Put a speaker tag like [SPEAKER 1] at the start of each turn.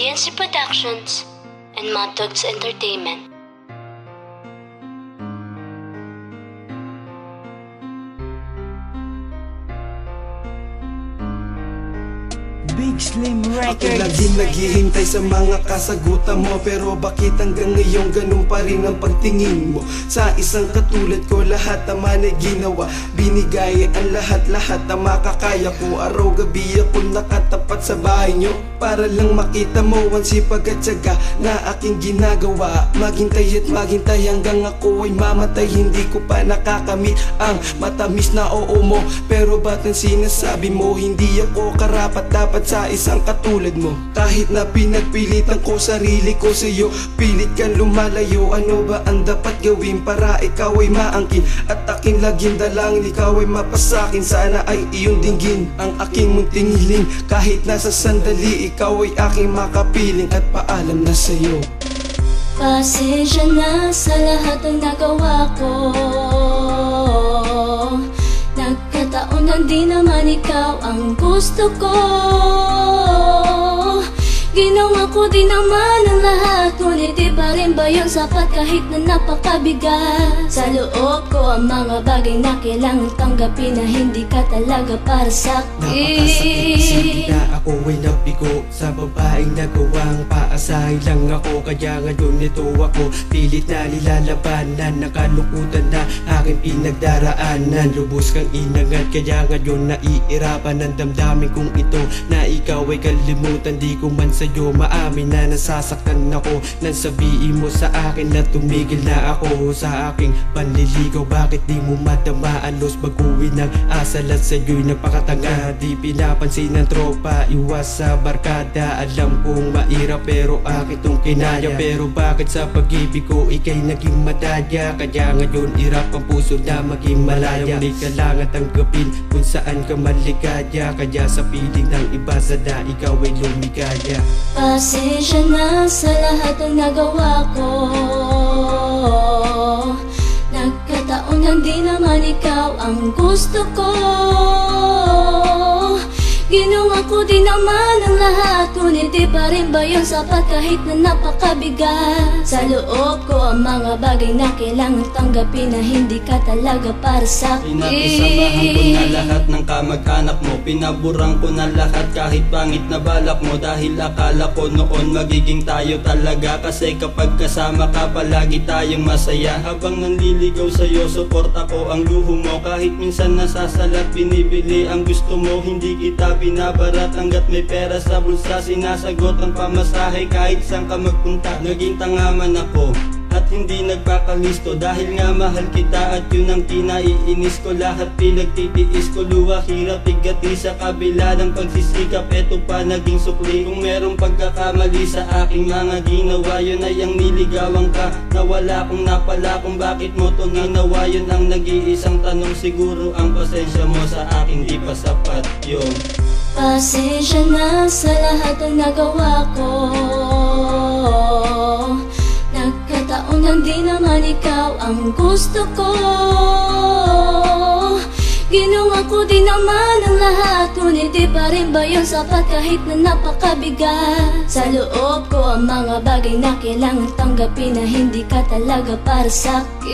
[SPEAKER 1] DNC Productions and Mad Dogs Entertainment.
[SPEAKER 2] Big Slim Records.
[SPEAKER 3] Ako laging naghihintay sa mga kasagutan mo, pero bakit hanggang ngayon ganun pa rin ang pagtingin mo? Sa isang katulad ko, lahat naman ay ginawa, binigay ang lahat-lahat na makakaya ko. Araw-gabi ako nakatapat sa bahay nyo para lang makita mo ang sipag at tiyaga na aking ginagawa. Maghintay at maghintay hanggang ako ay mamatay, hindi ko pa nakakamit ang matamis na oo mo. Pero ba't ang sinasabi mo hindi ako karapat dapat sa isang katulad mo? Kahit na pinagpilitan ko sarili ko sa'yo, pilit kang lumalayo. Ano ba ang dapat gawin para ikaw ay maangkin at aking laging dalangin ikaw ay mapasakin? Sana ay iyong dinggin ang aking munting hiling, kahit nasa sandali ikaw ay aking makapiling at paalam na sa'yo.
[SPEAKER 1] Pasensya na sa lahat ng nagawa ko, nagkataon na di naman ikaw ang gusto ko. Ginawa ko din naman ang lahat, ngunit di pa rin ba yun sapat kahit na napakabigat? Sa loob ko ang mga bagay na kailangan tanggapin na hindi ka talaga para sa'kin.
[SPEAKER 3] Napakasakit isipin na ako ay nabigo sa babaeng nagawang paasahin lang ako. Kaya ngayon ito ako pilit na nilalabanan, nakalukutan na aking pinagdaraanan. Lubos kang inangat kaya ngayon naiirapan ang damdamin kong ito, na ikaw ay kalimutan. Di ko man sa'yo maamin na nasasaktan ako nang sabihin mo sa akin na tumigil na ako sa aking panliligaw. Bakit di mo matamaan los baguhin ng asal at sa'yo'y nagpakatanga? Di pinapansin ng tropa, iwas sa barkada. Alam kong mahirap pero akin tong kinaya. Pero bakit sa pag-ibig ko ikay naging madaya? Kaya ngayon hirap ang puso na maging malaya. May kailangan tanggapin kung saan ka maligaya, kaya sa piling ng iba sana ikaw ay lumigaya.
[SPEAKER 1] Pasensya na sa lahat ng nagawa ko, nagkataon na di naman ikaw ang gusto ko. Ginawa ko din naman ang lahat, ngunit di pa rin ba yun sapat kahit na napakabigat? Sa loob ko ang mga bagay na kailangan tanggapin na hindi ka talaga para sa'kin.
[SPEAKER 4] Pinakisamahan ko na lahat ng kamag-anak mo, pinaburang ko na lahat kahit pangit na balak mo. Dahil akala ko noon magiging tayo talaga, kasi kapag kasama ka palagi tayong masaya. Habang nanliligaw sa'yo, suporta ko ang luho mo. Kahit minsan nasasalat, binibili ang gusto mo. Hindi kita binabarat hanggat may pera sa bulsa, sinasagot ang pamasahe kahit saan ka magpunta. Naging tangaman ako at hindi nagpakalisto, dahil nga mahal kita at yun ang kinaiinis ko. Lahat pinagtitiis ko, luha, hirap, bigati sa kabila ng pagsisikap. Eto pa naging sukli, kung merong pagkakamali sa aking mga ginawa, yun ay ang niligawan ka. Nawala kong napala kung bakit mo to ginawa. Yun ang nag-iisang tanong, siguro ang pasensya mo sa akin di pa sapat yun.
[SPEAKER 1] Pasensya na sa lahat ng nagawa ko, nagkataon na di naman ikaw ang gusto ko. Ginawa ko din naman ang lahat, ngunit di pa rin ba yun sapat kahit na napakabigat? Sa loob ko ang mga bagay na kailangan tanggapin na hindi ka talaga para sa'kin.